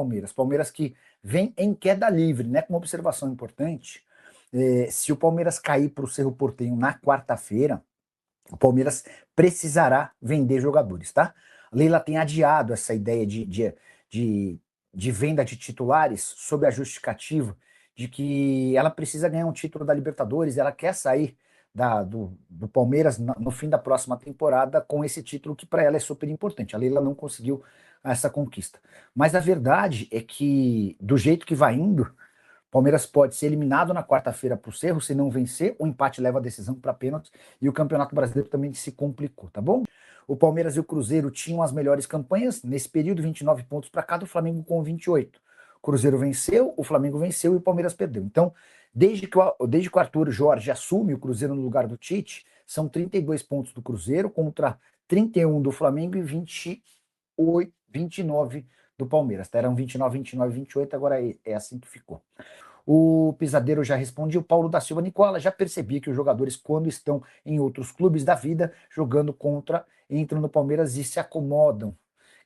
Palmeiras. Palmeiras que vem em queda livre, né? Com uma observação importante, se o Palmeiras cair para o Cerro Porteño na quarta-feira, o Palmeiras precisará vender jogadores, tá? A Leila tem adiado essa ideia de venda de titulares sob a justificativa de que ela precisa ganhar um título da Libertadores, ela quer sair do Palmeiras no fim da próxima temporada com esse título que para ela é super importante. A Leila não conseguiu essa conquista. Mas a verdade é que, do jeito que vai indo, o Palmeiras pode ser eliminado na quarta-feira para o Cerro, se não vencer, o empate leva a decisão para pênaltis e o Campeonato Brasileiro também se complicou, tá bom? O Palmeiras e o Cruzeiro tinham as melhores campanhas, nesse período 29 pontos para cada, o Flamengo com 28. O Cruzeiro venceu, o Flamengo venceu e o Palmeiras perdeu. Então, desde que o Arthur Jorge assume o Cruzeiro no lugar do Tite, são 32 pontos do Cruzeiro contra 31 do Flamengo e 29 do Palmeiras. Tá? Eram 29, 29, 28, agora é assim que ficou. O Pisadeiro já respondia, o Paulo da Silva, Nicola, já percebi que os jogadores, quando estão em outros clubes da vida, jogando contra, entram no Palmeiras e se acomodam.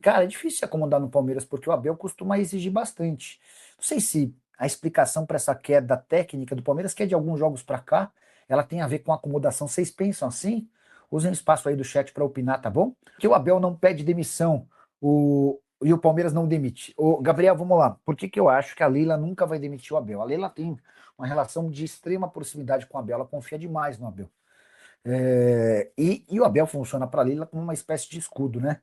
Cara, é difícil se acomodar no Palmeiras, porque o Abel costuma exigir bastante. Não sei se a explicação para essa queda técnica do Palmeiras, que é de alguns jogos para cá, ela tem a ver com acomodação. Vocês pensam assim? Usem o espaço aí do chat para opinar, tá bom? Que o Abel não pede demissão, e o Palmeiras não demite. Gabriel, vamos lá. Por que eu acho que a Leila nunca vai demitir o Abel? A Leila tem uma relação de extrema proximidade com o Abel, ela confia demais no Abel. E o Abel funciona para a Leila como uma espécie de escudo, né?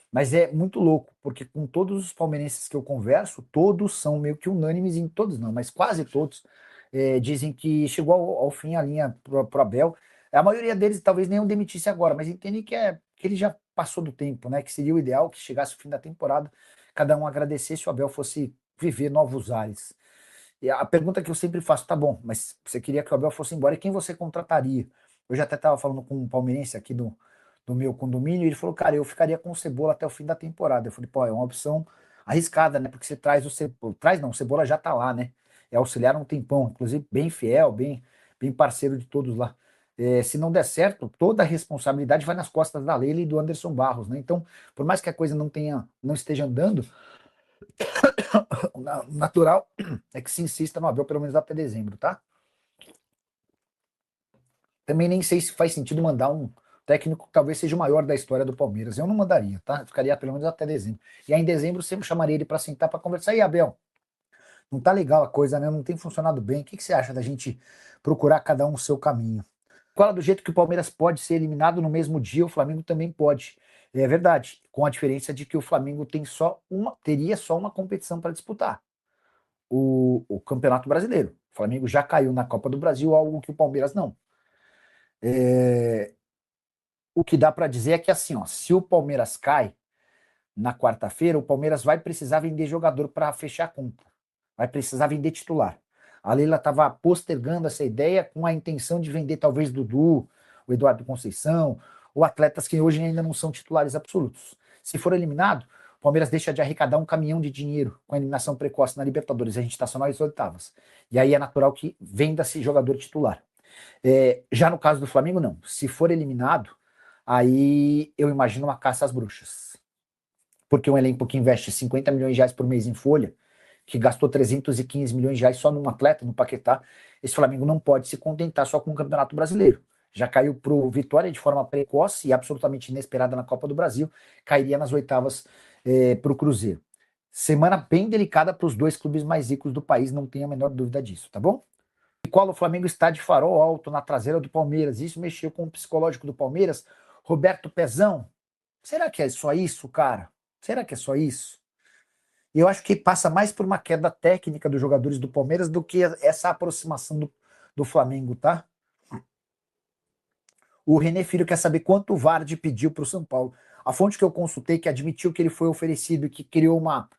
Mas é muito louco, porque com todos os palmeirenses que eu converso, todos são meio que unânimes, em todos não, mas quase todos, dizem que chegou ao fim a linha pro Abel. A maioria deles talvez nem o demitisse agora, mas entendem que ele já passou do tempo, né? Que seria o ideal que chegasse o fim da temporada, cada um agradecesse, o Abel fosse viver novos ares. E a pergunta que eu sempre faço, tá bom, mas você queria que o Abel fosse embora, e quem você contrataria? Eu já até estava falando com um palmeirense aqui do meu condomínio, e ele falou, cara, eu ficaria com o Cebola até o fim da temporada. Eu falei, pô, é uma opção arriscada, né? Porque você traz o Cebola, traz não, o Cebola já tá lá, né? É auxiliar há um tempão, inclusive bem fiel, bem parceiro de todos lá. Se não der certo, toda a responsabilidade vai nas costas da Leila e do Anderson Barros, né? Então, por mais que a coisa não esteja andando, o natural é que se insista no Abel pelo menos até dezembro, tá? Também nem sei se faz sentido mandar um técnico que talvez seja o maior da história do Palmeiras. Eu não mandaria, tá? Ficaria pelo menos até dezembro. E aí em dezembro sempre chamaria ele para sentar para conversar. E Abel, não tá legal a coisa, né? Não tem funcionado bem. O que você acha da gente procurar cada um o seu caminho? Qual é do jeito que o Palmeiras pode ser eliminado no mesmo dia, o Flamengo também pode. É verdade, com a diferença de que o Flamengo teria só uma competição para disputar, o Campeonato Brasileiro. O Flamengo já caiu na Copa do Brasil, algo que o Palmeiras não. O que dá para dizer é que assim, ó, se o Palmeiras cai na quarta-feira, o Palmeiras vai precisar vender jogador para fechar a conta. Vai precisar vender titular. A Leila estava postergando essa ideia com a intenção de vender talvez Dudu, o Eduardo Conceição, ou atletas que hoje ainda não são titulares absolutos. Se for eliminado, o Palmeiras deixa de arrecadar um caminhão de dinheiro com a eliminação precoce na Libertadores. A gente está só nas oitavas. E aí é natural que venda-se jogador titular. Já no caso do Flamengo, não. Se for eliminado, aí eu imagino uma caça às bruxas. Porque um elenco que investe 50 milhões de reais por mês em folha, que gastou 315 milhões de reais só num atleta, no Paquetá, esse Flamengo não pode se contentar só com o Campeonato Brasileiro. Já caiu para o Vitória de forma precoce e absolutamente inesperada na Copa do Brasil, cairia nas oitavas para o Cruzeiro. Semana bem delicada para os dois clubes mais ricos do país, não tenho a menor dúvida disso, tá bom? E qual o Flamengo está de farol alto na traseira do Palmeiras. Isso mexeu com o psicológico do Palmeiras. Roberto Pezão, será que é só isso, cara? Será que é só isso? E eu acho que passa mais por uma queda técnica dos jogadores do Palmeiras do que essa aproximação do Flamengo, tá? O René Filho quer saber quanto o Vardy pediu para o São Paulo. A fonte que eu consultei, que admitiu que ele foi oferecido e que criou uma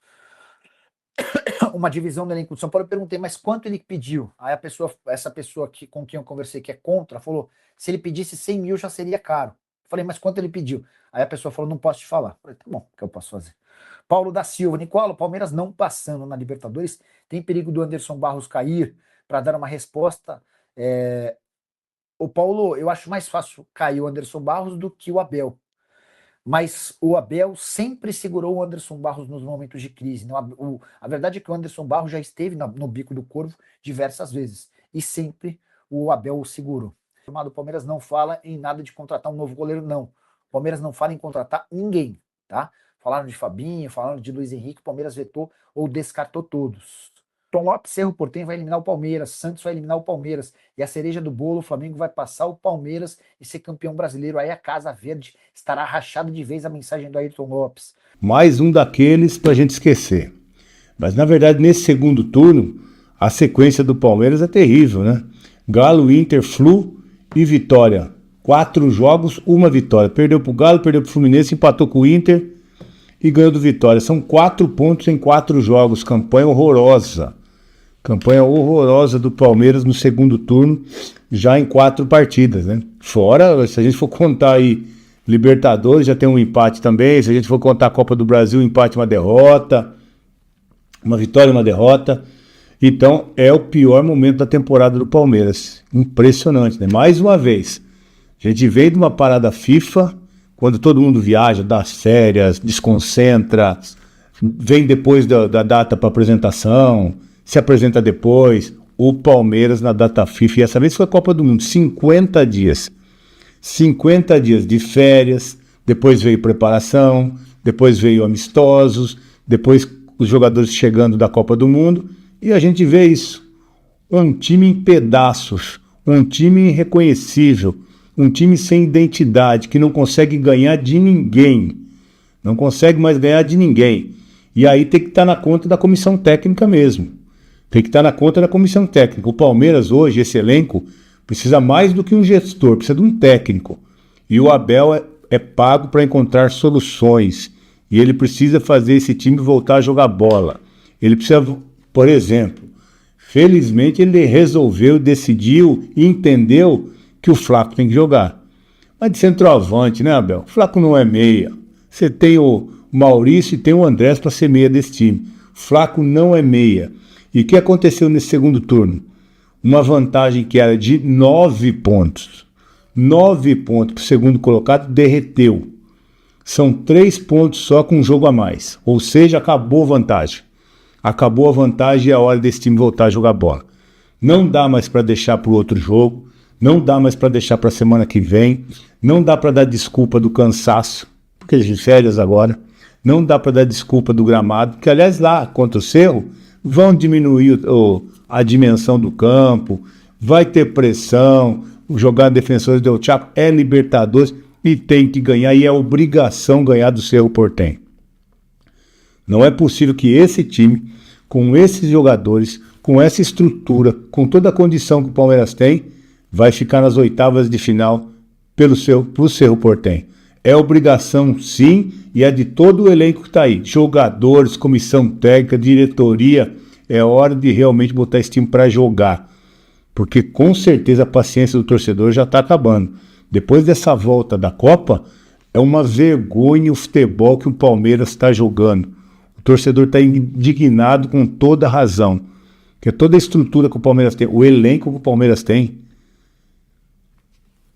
divisão do elenco do São Paulo, eu perguntei, mas quanto ele pediu? Aí essa pessoa com quem eu conversei, que é contra, falou, se ele pedisse 100 mil já seria caro. Eu falei, mas quanto ele pediu? Aí a pessoa falou, não posso te falar. Eu falei, tá bom, o que eu posso fazer? Paulo da Silva, Nicola, o Palmeiras não passando na Libertadores, tem perigo do Anderson Barros cair para dar uma resposta. O Paulo, eu acho mais fácil cair o Anderson Barros do que o Abel. mas o Abel sempre segurou o Anderson Barros nos momentos de crise. A verdade é que o Anderson Barros já esteve no bico do corvo diversas vezes, e sempre o Abel o segurou. O Palmeiras não fala em nada de contratar um novo goleiro, não. O Palmeiras não fala em contratar ninguém, tá? Falaram de Fabinho, falaram de Luiz Henrique, o Palmeiras vetou ou descartou todos. Tom Lopes, Cerro Porteño vai eliminar o Palmeiras, Santos vai eliminar o Palmeiras, e a cereja do bolo, o Flamengo vai passar o Palmeiras e ser campeão brasileiro. Aí a Casa Verde estará rachada de vez, a mensagem do Ayrton Lopes. Mais um daqueles pra gente esquecer. Mas na verdade, nesse segundo turno, a sequência do Palmeiras é terrível, né? Galo, Inter, Flu e Vitória. 4 jogos, 1 vitória. Perdeu pro Galo, perdeu pro Fluminense, empatou com o Inter e ganhou do Vitória. São 4 pontos em 4 jogos. Campanha horrorosa. Campanha horrorosa do Palmeiras no segundo turno, já em 4 partidas, né? Fora, se a gente for contar aí Libertadores, já tem um empate também. Se a gente for contar a Copa do Brasil, um empate e uma derrota. Uma vitória e uma derrota. Então, é o pior momento da temporada do Palmeiras. Impressionante, né? Mais uma vez, a gente veio de uma parada FIFA, quando todo mundo viaja, dá férias, desconcentra, vem depois da data para apresentação, se apresenta depois. O Palmeiras na data FIFA, e essa vez foi a Copa do Mundo, 50 dias. 50 dias de férias, depois veio preparação, depois veio amistosos, depois os jogadores chegando da Copa do Mundo, e a gente vê isso. Um time em pedaços, um time irreconhecível, um time sem identidade, que não consegue ganhar de ninguém. Não consegue mais ganhar de ninguém. E aí tem que estar na conta da comissão técnica mesmo. Tem que estar na conta da comissão técnica. O Palmeiras hoje, esse elenco, precisa mais do que um gestor, precisa de um técnico. E o Abel é pago para encontrar soluções. E ele precisa fazer esse time voltar a jogar bola. Ele precisa, por exemplo, felizmente ele resolveu, decidiu e entendeu que o Flaco tem que jogar. Mas de centroavante, né, Abel? O Flaco não é meia. Você tem o Maurício e tem o Andrés para ser meia desse time. O Flaco não é meia. E o que aconteceu nesse segundo turno? Uma vantagem que era de 9 pontos. 9 pontos para o segundo colocado, derreteu. São 3 pontos só com um jogo a mais. Ou seja, acabou a vantagem. Acabou a vantagem e é a hora desse time voltar a jogar bola. Não dá mais para deixar para o outro jogo. Não dá mais para deixar para a semana que vem. Não dá para dar desculpa do cansaço, porque a gente férias agora. Não dá para dar desculpa do gramado, que aliás lá contra o Cerro vão diminuir a dimensão do campo, vai ter pressão, jogar defensores do Chaco é Libertadores e tem que ganhar, e é obrigação ganhar do Cerro Porteño. Não é possível que esse time, com esses jogadores, com essa estrutura, com toda a condição que o Palmeiras tem, vai ficar nas oitavas de final pro Cerro Porteño. É obrigação, sim, e é de todo o elenco que está aí. Jogadores, comissão técnica, diretoria. É hora de realmente botar esse time para jogar. Porque com certeza a paciência do torcedor já está acabando. Depois dessa volta da Copa, é uma vergonha o futebol que o Palmeiras está jogando. O torcedor está indignado com toda a razão. Porque toda a estrutura que o Palmeiras tem, o elenco que o Palmeiras tem,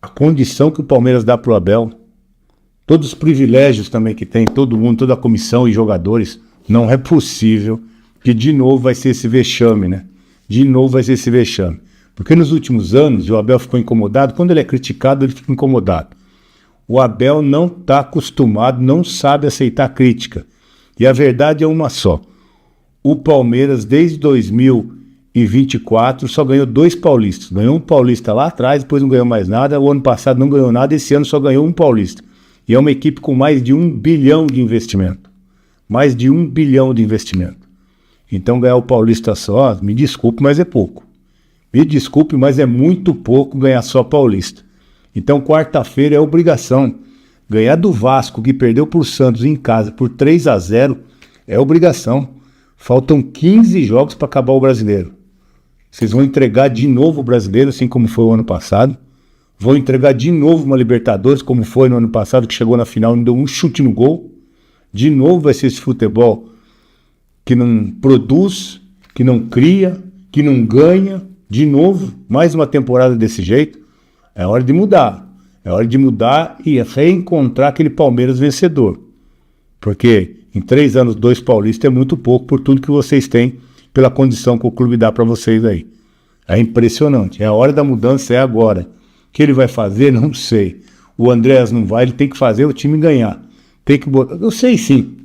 a condição que o Palmeiras dá para o Abel, todos os privilégios também que tem, todo mundo, toda a comissão e jogadores, não é possível que de novo vai ser esse vexame, né? De novo vai ser esse vexame. Porque nos últimos anos o Abel ficou incomodado, quando ele é criticado ele fica incomodado. O Abel não está acostumado, não sabe aceitar crítica. E a verdade é uma só. O Palmeiras desde 2024 só ganhou 2 paulistas. Ganhou um paulista lá atrás, depois não ganhou mais nada. O ano passado não ganhou nada, esse ano só ganhou um paulista. E é uma equipe com mais de 1 bilhão de investimento. Mais de 1 bilhão de investimento. Então ganhar o paulista só, me desculpe, mas é pouco. Me desculpe, mas é muito pouco ganhar só paulista. Então quarta-feira é obrigação. Ganhar do Vasco, que perdeu para o Santos em casa por 3-0, é obrigação. Faltam 15 jogos para acabar o Brasileiro. Vocês vão entregar de novo o Brasileiro, assim como foi o ano passado. Vão entregar de novo uma Libertadores, como foi no ano passado, que chegou na final e não deu um chute no gol. De novo vai ser esse futebol que não produz, que não cria, que não ganha. De novo, mais uma temporada desse jeito. É hora de mudar. É hora de mudar e reencontrar aquele Palmeiras vencedor. Porque em 3 anos, 2 paulistas é muito pouco por tudo que vocês têm, pela condição que o clube dá para vocês aí. É impressionante. É a hora da mudança, é agora. O que ele vai fazer, não sei. O Andréas não vai, ele tem que fazer o time ganhar. Tem que botar. Eu sei sim.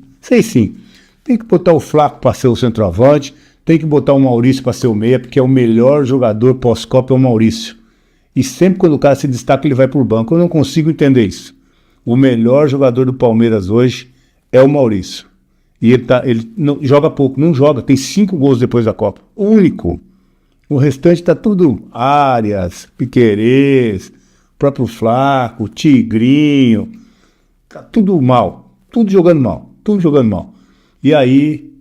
Tem que botar o Flaco para ser o centroavante, tem que botar o Maurício para ser o meia, porque é o melhor jogador pós-Copa é o Maurício. E sempre quando o cara se destaca, ele vai pro banco. Eu não consigo entender isso. O melhor jogador do Palmeiras hoje é o Maurício. E ele não, joga pouco, não joga. Tem 5 gols depois da Copa. Único. O restante tá tudo Arias, Piquerez, próprio Flaco, Tigrinho. Tá tudo mal. Tudo jogando mal. E aí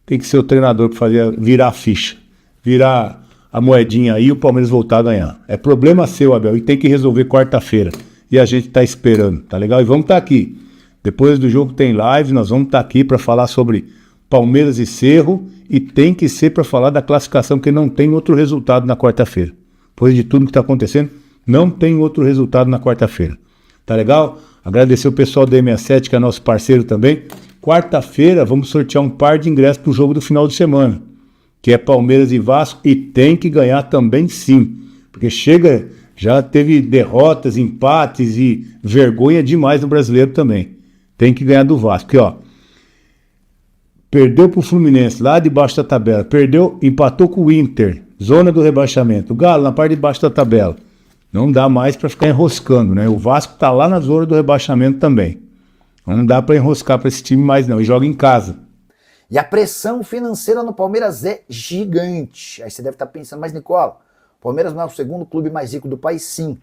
tem que ser o treinador para virar a ficha. Virar a moedinha aí e o Palmeiras voltar a ganhar. É problema seu, Abel, e tem que resolver quarta-feira. E a gente tá esperando, tá legal? E vamos estar aqui. Depois do jogo tem live, nós vamos estar aqui para falar sobre Palmeiras e Cerro, e tem que ser para falar da classificação, porque não tem outro resultado na quarta-feira. Depois de tudo que está acontecendo, não tem outro resultado na quarta-feira. Tá legal? Agradecer o pessoal da M67, que é nosso parceiro também. Quarta-feira vamos sortear um par de ingressos para o jogo do final de semana, que é Palmeiras e Vasco, e tem que ganhar também sim, porque já teve derrotas, empates e vergonha demais no Brasileiro também. Tem que ganhar do Vasco, porque ó, perdeu pro Fluminense lá debaixo da tabela, empatou com o Inter, zona do rebaixamento, o Galo na parte de baixo da tabela. Não dá mais para ficar enroscando, né? O Vasco tá lá na zona do rebaixamento também. Não dá para enroscar para esse time mais não, e joga em casa. E a pressão financeira no Palmeiras é gigante. Aí você deve estar pensando, mas Nicola, o Palmeiras não é o segundo clube mais rico do país, sim.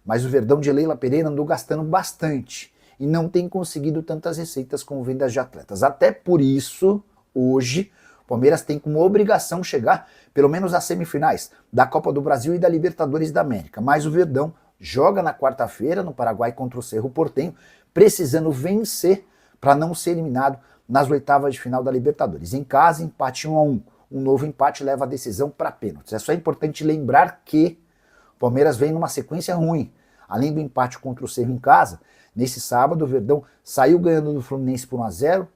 Mas o Verdão de Leila Pereira andou gastando bastante e não tem conseguido tantas receitas com vendas de atletas. Até por isso, hoje, o Palmeiras tem como obrigação chegar pelo menos às semifinais da Copa do Brasil e da Libertadores da América. Mas o Verdão joga na quarta-feira no Paraguai contra o Cerro Porteño, precisando vencer para não ser eliminado nas oitavas de final da Libertadores. Em casa, empate 1-1. Um novo empate leva a decisão para pênaltis. É só importante lembrar que o Palmeiras vem numa sequência ruim. Além do empate contra o Cerro em casa, nesse sábado o Verdão saiu ganhando do Fluminense por 1-0,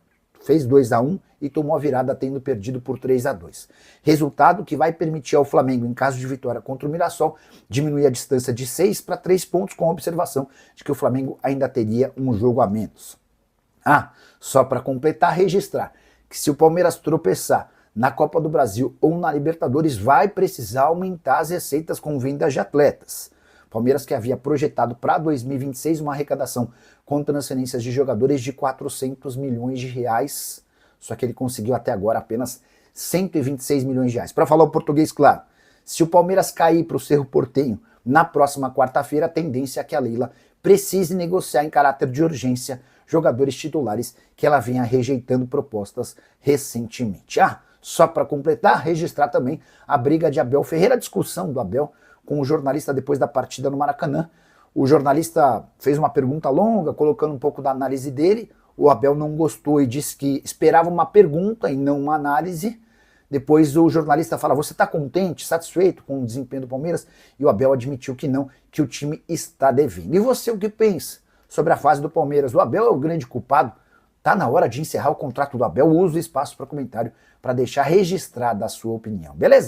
fez 2-1 e tomou a virada tendo perdido por 3-2. Resultado que vai permitir ao Flamengo, em caso de vitória contra o Mirassol, diminuir a distância de 6 para 3 pontos, com a observação de que o Flamengo ainda teria um jogo a menos. Só para completar, registrar que se o Palmeiras tropeçar na Copa do Brasil ou na Libertadores, vai precisar aumentar as receitas com vendas de atletas. Palmeiras que havia projetado para 2026 uma arrecadação com transferências de jogadores de 400 milhões de reais, só que ele conseguiu até agora apenas 126 milhões de reais. Para falar o português claro, se o Palmeiras cair para o Cerro Porteño na próxima quarta-feira, a tendência é que a Leila precise negociar em caráter de urgência jogadores titulares que ela vinha rejeitando propostas recentemente. Só para completar, registrar também a briga de Abel Ferreira, a discussão do Abel com o jornalista depois da partida no Maracanã. O jornalista fez uma pergunta longa, colocando um pouco da análise dele. O Abel não gostou e disse que esperava uma pergunta e não uma análise. Depois o jornalista fala, você está contente, satisfeito com o desempenho do Palmeiras? E o Abel admitiu que não, que o time está devendo. E você o que pensa sobre a fase do Palmeiras? O Abel é o grande culpado? Tá na hora de encerrar o contrato do Abel. Use o espaço para comentário para deixar registrada a sua opinião, beleza?